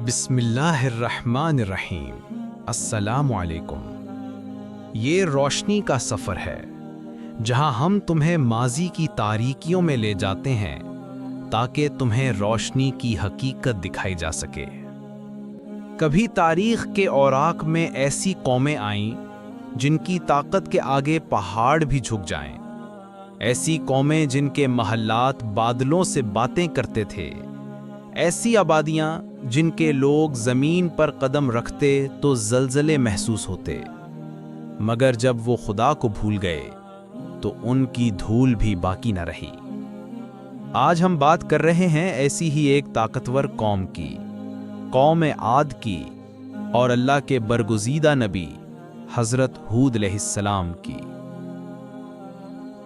بسم اللہ الرحمن الرحیم۔ السلام علیکم۔ یہ روشنی کا سفر ہے جہاں ہم تمہیں ماضی کی تاریکیوں میں لے جاتے ہیں تاکہ تمہیں روشنی کی حقیقت دکھائی جا سکے۔ کبھی تاریخ کے اوراق میں ایسی قومیں آئیں جن کی طاقت کے آگے پہاڑ بھی جھک جائیں، ایسی قومیں جن کے محلات بادلوں سے باتیں کرتے تھے، ایسی آبادیاں جن کے لوگ زمین پر قدم رکھتے تو زلزلے محسوس ہوتے، مگر جب وہ خدا کو بھول گئے تو ان کی دھول بھی باقی نہ رہی۔ آج ہم بات کر رہے ہیں ایسی ہی ایک طاقتور قوم کی، قوم عاد کی، اور اللہ کے برگزیدہ نبی حضرت ہود علیہ السلام کی۔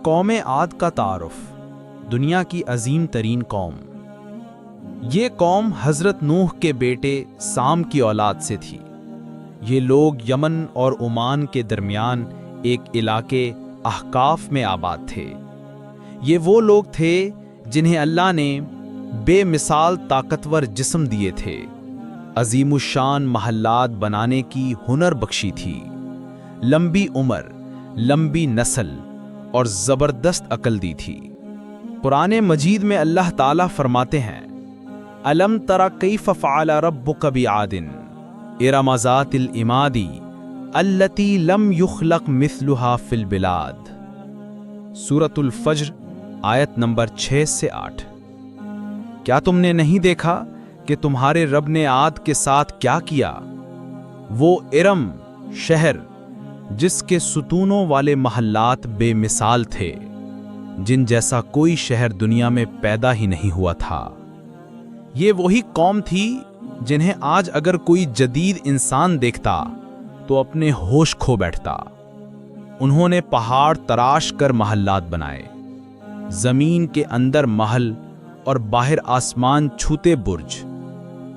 قوم عاد کا تعارف۔ دنیا کی عظیم ترین قوم۔ یہ قوم حضرت نوح کے بیٹے سام کی اولاد سے تھی۔ یہ لوگ یمن اور عمان کے درمیان ایک علاقے احقاف میں آباد تھے۔ یہ وہ لوگ تھے جنہیں اللہ نے بے مثال طاقتور جسم دیے تھے، عظیم الشان محلات بنانے کی ہنر بخشی تھی، لمبی عمر، لمبی نسل اور زبردست عقل دی تھی۔ قرآن مجید میں اللہ تعالیٰ فرماتے ہیں، أَلَمْ تَرَ كَيْفَ فَعَلَ رَبُّكَ بِعَادٍ إِرَمَ ذَاتِ الْعِمَادِ الَّتِي لَمْ يُخْلَقْ مِثْلُهَا فِي الْبِلَادِ۔ سورۃ الفجر آیت نمبر 6 سے 8۔ کیا تم نے نہیں دیکھا کہ تمہارے رب نے عاد کے ساتھ کیا کیا؟ وہ ارم شہر جس کے ستونوں والے محلات بے مثال تھے، جن جیسا کوئی شہر دنیا میں پیدا ہی نہیں ہوا تھا۔ یہ وہی قوم تھی جنہیں آج اگر کوئی جدید انسان دیکھتا تو اپنے ہوش کھو بیٹھتا۔ انہوں نے پہاڑ تراش کر محلات بنائے، زمین کے اندر محل اور باہر آسمان چھوتے برج،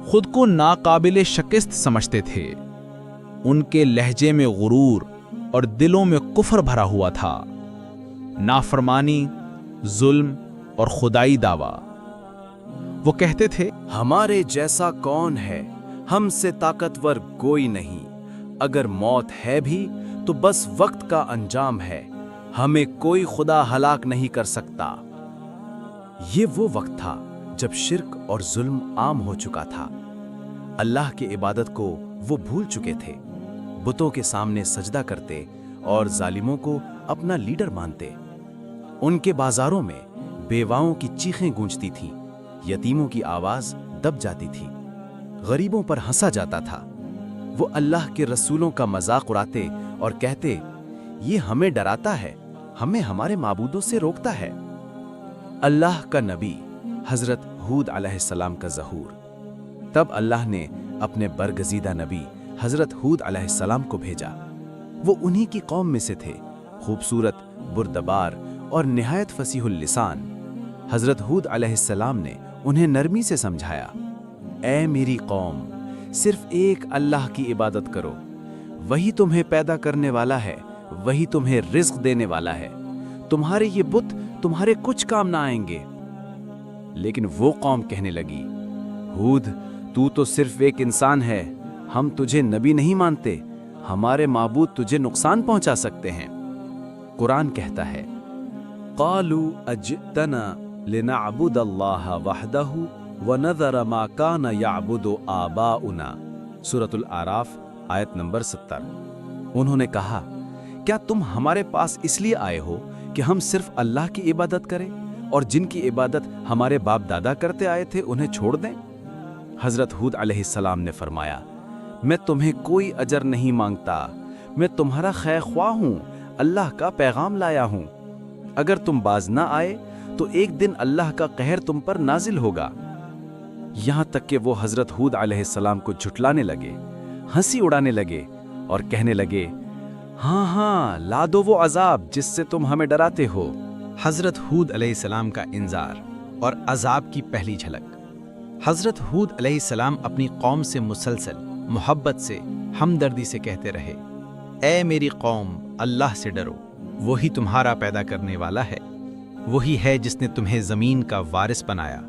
خود کو ناقابل شکست سمجھتے تھے۔ ان کے لہجے میں غرور اور دلوں میں کفر بھرا ہوا تھا، نافرمانی، ظلم اور خدائی دعویٰ۔ وہ کہتے تھے، ہمارے جیسا کون ہے، ہم سے طاقتور کوئی نہیں، اگر موت ہے بھی تو بس وقت کا انجام ہے، ہمیں کوئی خدا ہلاک نہیں کر سکتا۔ یہ وہ وقت تھا جب شرک اور ظلم عام ہو چکا تھا۔ اللہ کی عبادت کو وہ بھول چکے تھے، بتوں کے سامنے سجدہ کرتے اور ظالموں کو اپنا لیڈر مانتے۔ ان کے بازاروں میں بیواؤں کی چیخیں گونجتی تھیں، یتیموں کی آواز دب جاتی تھی، غریبوں پر ہنسا جاتا تھا۔ وہ اللہ کے رسولوں کا مذاق اڑاتے اور کہتے، یہ ہمیں ڈراتا ہے، ہمیں ہمارے معبودوں سے روکتا ہے۔ اللہ کا نبی حضرت ہود علیہ السلام کا ظہور۔ تب اللہ نے اپنے برگزیدہ نبی حضرت ہود علیہ السلام کو بھیجا۔ وہ انہی کی قوم میں سے تھے، خوبصورت، بردبار اور نہایت فصیح اللسان۔ حضرت ہود علیہ السلام نے انہیں نرمی سے سمجھایا، اے میری قوم، صرف ایک اللہ کی عبادت کرو، وہی تمہیں پیدا کرنے والا ہے، وہی تمہیں رزق دینے والا ہے، تمہارے یہ بت تمہارے کچھ کام نہ آئیں گے۔ لیکن وہ قوم کہنے لگی، ہود، تو صرف ایک انسان ہے، ہم تجھے نبی نہیں مانتے، ہمارے معبود تجھے نقصان پہنچا سکتے ہیں۔ قرآن کہتا ہے، قالوا اجئتنا لنعبد اللہ وحدہ ونذر ما کان یعبد آباؤنا۔ سورۃ الاعراف آیت نمبر 70۔ انہوں نے کہا، کیا تم ہمارے پاس اس لیے آئے ہو کہ ہم صرف اللہ کی عبادت کریں اور جن کی عبادت ہمارے باپ دادا کرتے آئے تھے انہیں چھوڑ دیں؟ حضرت ہود علیہ السلام نے فرمایا، میں تمہیں کوئی اجر نہیں مانگتا، میں تمہارا خیر خواہ ہوں، اللہ کا پیغام لایا ہوں۔ اگر تم باز نہ آئے تو ایک دن اللہ کا قہر تم پر نازل ہوگا۔ یہاں تک کہ وہ حضرت ہود علیہ السلام کو جھٹلانے لگے، ہنسی اڑانے لگے اور کہنے لگے، ہاں لا دو وہ عذاب جس سے تم ہمیں ڈراتے ہو۔ حضرت ہود علیہ السلام کا انذار اور عذاب کی پہلی جھلک۔ حضرت ہود علیہ السلام اپنی قوم سے مسلسل محبت سے، ہمدردی سے کہتے رہے، اے میری قوم، اللہ سے ڈرو، وہی تمہارا پیدا کرنے والا ہے، وہی ہے جس نے تمہیں زمین کا وارث بنایا،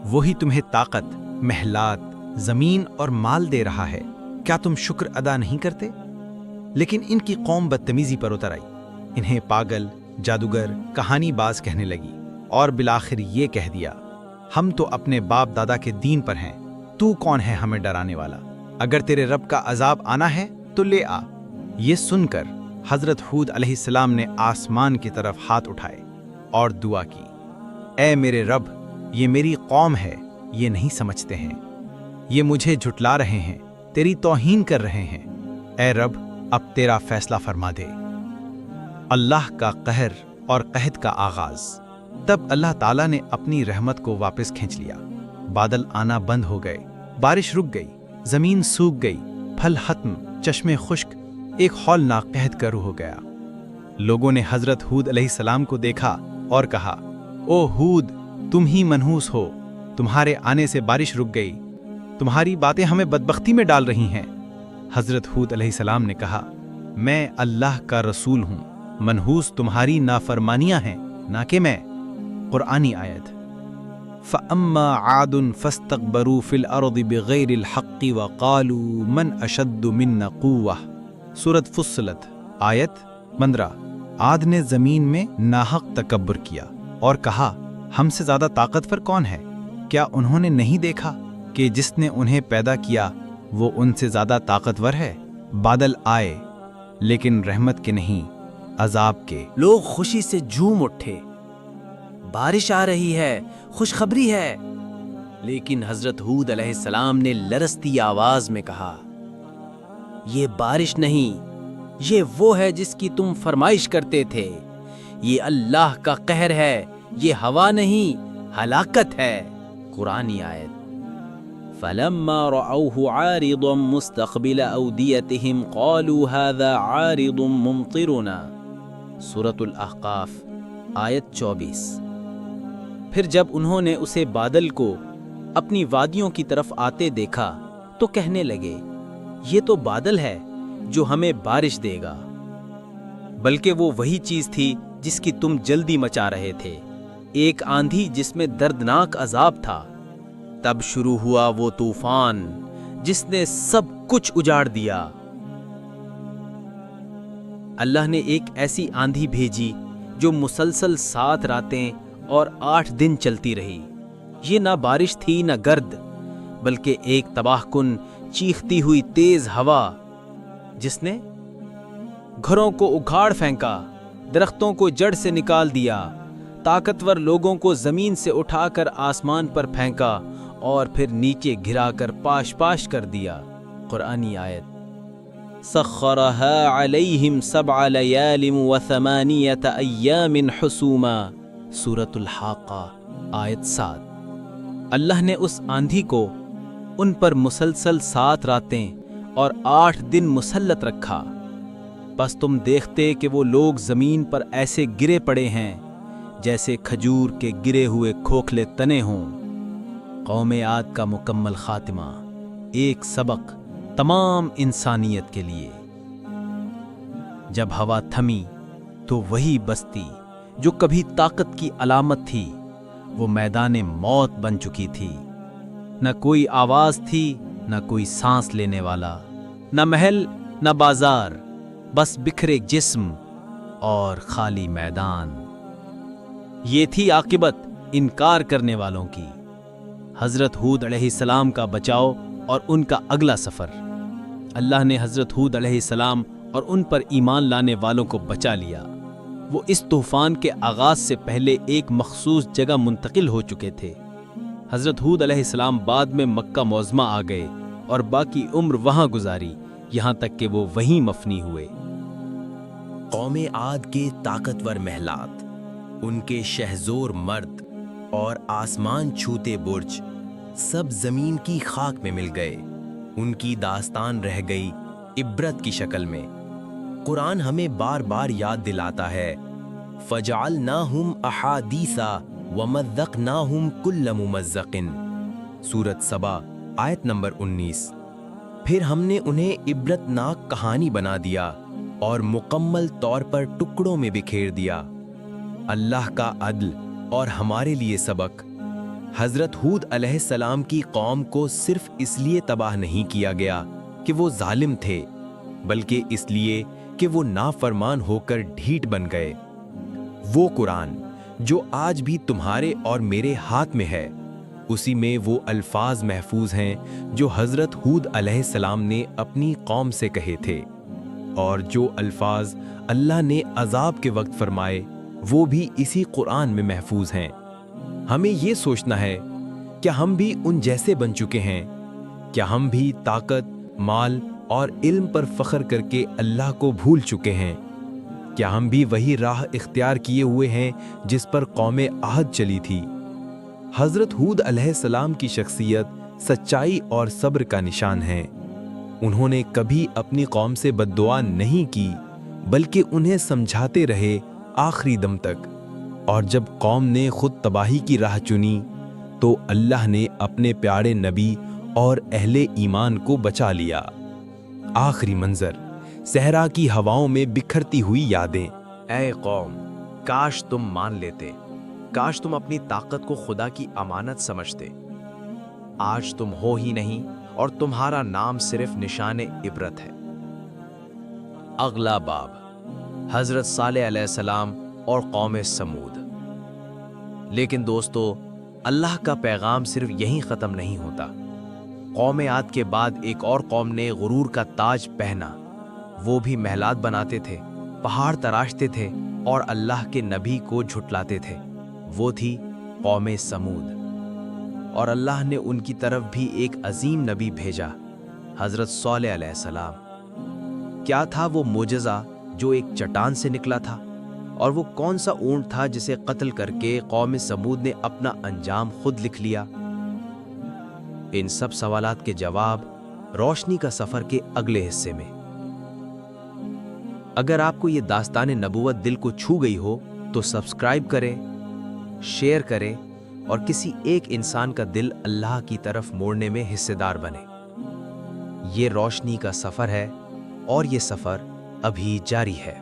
وہی تمہیں طاقت، محلات، زمین اور مال دے رہا ہے، کیا تم شکر ادا نہیں کرتے؟ لیکن ان کی قوم بدتمیزی پر اتر آئی، انہیں پاگل، جادوگر، کہانی باز کہنے لگی اور بالآخر یہ کہہ دیا، ہم تو اپنے باپ دادا کے دین پر ہیں، تو کون ہے ہمیں ڈرانے والا؟ اگر تیرے رب کا عذاب آنا ہے تو لے آ۔ یہ سن کر حضرت ہود علیہ السلام نے آسمان کی طرف ہاتھ اٹھائے اور دعا کی، اے میرے رب، یہ میری قوم ہے، یہ نہیں سمجھتے ہیں، یہ مجھے جھٹلا رہے ہیں، تیری توہین کر رہے ہیں، اے رب اب تیرا فیصلہ فرما دے۔ اللہ کا قہر اور قحط کا آغاز۔ تب اللہ تعالیٰ نے اپنی رحمت کو واپس کھینچ لیا، بادل آنا بند ہو گئے، بارش رک گئی، زمین سوکھ گئی، پھل ختم، چشمے خشک، ایک ہولناک قحط کا روح ہو گیا۔ لوگوں نے حضرت ہود علیہ السلام کو دیکھا اور کہا، او ہود، تم ہی منحوس ہو، تمہارے آنے سے بارش رک گئی، تمہاری باتیں ہمیں بدبختی میں ڈال رہی ہیں۔ حضرت ہود علیہ السلام نے کہا، میں اللہ کا رسول ہوں، منحوس تمہاری نافرمانیاں ہیں، نہ کہ میں۔ قرآنی آیت فَأَمَّا عَادٌ فَاسْتَكْبَرُوا فِي الْأَرْضِ بِغَيْرِ الْحَقِّ وَقَالُوا مَنْ أَشَدُّ مِنَّا قُوَّةً۔ سورۃ فصلت، آیت 15۔ عاد نے زمین میں ناحق تکبر کیا اور کہا، ہم سے زیادہ طاقتور کون ہے؟ کیا انہوں نے نہیں دیکھا کہ جس نے انہیں پیدا کیا وہ ان سے زیادہ طاقتور ہے؟ بادل آئے لیکن رحمت کے نہیں، عذاب کے۔ لوگ خوشی سے جھوم اٹھے، بارش آ رہی ہے، خوشخبری ہے، لیکن حضرت ہود علیہ السلام نے لرزتی آواز میں کہا، یہ بارش نہیں، یہ وہ ہے جس کی تم فرمائش کرتے تھے، یہ اللہ کا قہر ہے، یہ ہوا نہیں، ہلاکت ہے۔ قرآنی آیت فَلَمَّا رَأَوْهُ عَارِضًا مُسْتَقْبِلَ أَوْدِيَتِهِمْ قَالُوا هَذَا عَارِضٌ مُمْطِرُنَا۔ سورۃ الاحقاف، آیت 24۔ پھر جب انہوں نے اسے بادل کو اپنی وادیوں کی طرف آتے دیکھا تو کہنے لگے، یہ تو بادل ہے جو ہمیں بارش دے گا، بلکہ وہ وہی چیز تھی جس کی تم جلدی مچا رہے تھے، ایک آندھی جس میں دردناک عذاب تھا۔ تب شروع ہوا وہ طوفان جس نے سب کچھ اجاڑ دیا۔ اللہ نے ایک ایسی آندھی بھیجی جو مسلسل 7 راتیں اور 8 دن چلتی رہی۔ یہ نہ بارش تھی نہ گرد، بلکہ ایک تباہ کن چیختی ہوئی تیز ہوا جس نے گھروں کو اکھاڑ پھینکا، درختوں کو جڑ سے نکال دیا، طاقتور لوگوں کو زمین سے اٹھا کر آسمان پر پھینکا اور پھر نیچے گرا کر پاش پاش کر دیا۔ قرآنی آیت سخرها علیہم 7 لیال و8 ایام حسوما۔ سورۃ الحاقہ، آیت 7۔ اللہ نے اس آندھی کو ان پر مسلسل 7 راتیں اور 8 دن مسلط رکھا، بس تم دیکھتے کہ وہ لوگ زمین پر ایسے گرے پڑے ہیں جیسے کھجور کے گرے ہوئے کھوکھلے تنے ہوں۔ قوم عاد کا مکمل خاتمہ، ایک سبق تمام انسانیت کے لیے۔ جب ہوا تھمی تو وہی بستی جو کبھی طاقت کی علامت تھی وہ میدان موت بن چکی تھی۔ نہ کوئی آواز تھی، نہ کوئی سانس لینے والا، نہ محل نہ بازار، بس بکھرے جسم اور خالی میدان۔ یہ تھی عاقبت انکار کرنے والوں کی۔ حضرت ہود علیہ السلام کا بچاؤ اور ان کا اگلا سفر۔ اللہ نے حضرت ہود علیہ السلام اور ان پر ایمان لانے والوں کو بچا لیا۔ وہ اس طوفان کے آغاز سے پہلے ایک مخصوص جگہ منتقل ہو چکے تھے۔ حضرت ہود علیہ السلام بعد میں مکہ معظمہ آ گئے اور باقی عمر وہاں گزاری، یہاں تک کہ وہ وہیں مفنی ہوئے۔ قوم عاد کے طاقتور محلات، ان کے شہزور مرد اور آسمان چھوتے برج سب زمین کی خاک میں مل گئے۔ ان کی داستان رہ گئی عبرت کی شکل میں۔ قرآن ہمیں بار بار یاد دلاتا ہے، فَجَعَلْنَاهُمْ أَحَادِيثَ وَمَزَّقْنَاهُمْ كُلَّ مُمَزَّقٍ۔ سورۃ سبا، آیت نمبر 19۔ پھر ہم نے انہیں عبرتناک کہانی بنا دیا اور مکمل طور پر ٹکڑوں میں بکھیر دیا۔ اللہ کا عدل اور ہمارے لیے سبق۔ حضرت ہود علیہ السلام کی قوم کو صرف اس لیے تباہ نہیں کیا گیا کہ وہ ظالم تھے، بلکہ اس لیے کہ وہ نافرمان ہو کر ڈھیٹ بن گئے۔ وہ قرآن جو آج بھی تمہارے اور میرے ہاتھ میں ہے، اسی میں وہ الفاظ محفوظ ہیں جو حضرت ہود علیہ السلام نے اپنی قوم سے کہے تھے، اور جو الفاظ اللہ نے عذاب کے وقت فرمائے وہ بھی اسی قرآن میں محفوظ ہیں۔ ہمیں یہ سوچنا ہے، کیا ہم بھی ان جیسے بن چکے ہیں؟ کیا ہم بھی طاقت، مال اور علم پر فخر کر کے اللہ کو بھول چکے ہیں؟ کیا ہم بھی وہی راہ اختیار کیے ہوئے ہیں جس پر قوم عہد چلی تھی؟ حضرت ہود علیہ السلام کی شخصیت سچائی اور صبر کا نشان ہے۔ انہوں نے کبھی اپنی قوم سے بد دعا نہیں کی، بلکہ انہیں سمجھاتے رہے آخری دم تک، اور جب قوم نے خود تباہی کی راہ چنی تو اللہ نے اپنے پیارے نبی اور اہل ایمان کو بچا لیا۔ آخری منظر، صحرا کی ہواؤں میں بکھرتی ہوئی یادیں۔ اے قوم، کاش تم مان لیتے، کاش تم اپنی طاقت کو خدا کی امانت سمجھتے۔ آج تم ہو ہی نہیں اور تمہارا نام صرف نشان عبرت ہے۔ اگلا باب، حضرت صالح علیہ السلام اور قوم سمود۔ لیکن دوستو، اللہ کا پیغام صرف یہیں ختم نہیں ہوتا۔ قوم عاد کے بعد ایک اور قوم نے غرور کا تاج پہنا۔ وہ بھی محلات بناتے تھے، پہاڑ تراشتے تھے اور اللہ کے نبی کو جھٹلاتے تھے۔ وہ تھی قوم سمود، اور اللہ نے ان کی طرف بھی ایک عظیم نبی بھیجا، حضرت صالح علیہ السلام۔ کیا تھا وہ معجزہ جو ایک چٹان سے نکلا تھا؟ اور وہ کون سا اونٹ تھا جسے قتل کر کے قوم سمود نے اپنا انجام خود لکھ لیا؟ ان سب سوالات کے جواب روشنی کا سفر کے اگلے حصے میں۔ اگر آپ کو یہ داستان نبوت دل کو چھو گئی ہو تو سبسکرائب کریں، شیئر کریں اور کسی ایک انسان کا دل اللہ کی طرف موڑنے میں حصے دار بنے۔ یہ روشنی کا سفر ہے اور یہ سفر ابھی جاری ہے۔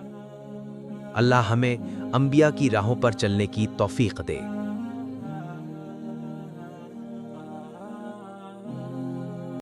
اللہ ہمیں انبیاء کی راہوں پر چلنے کی توفیق دے۔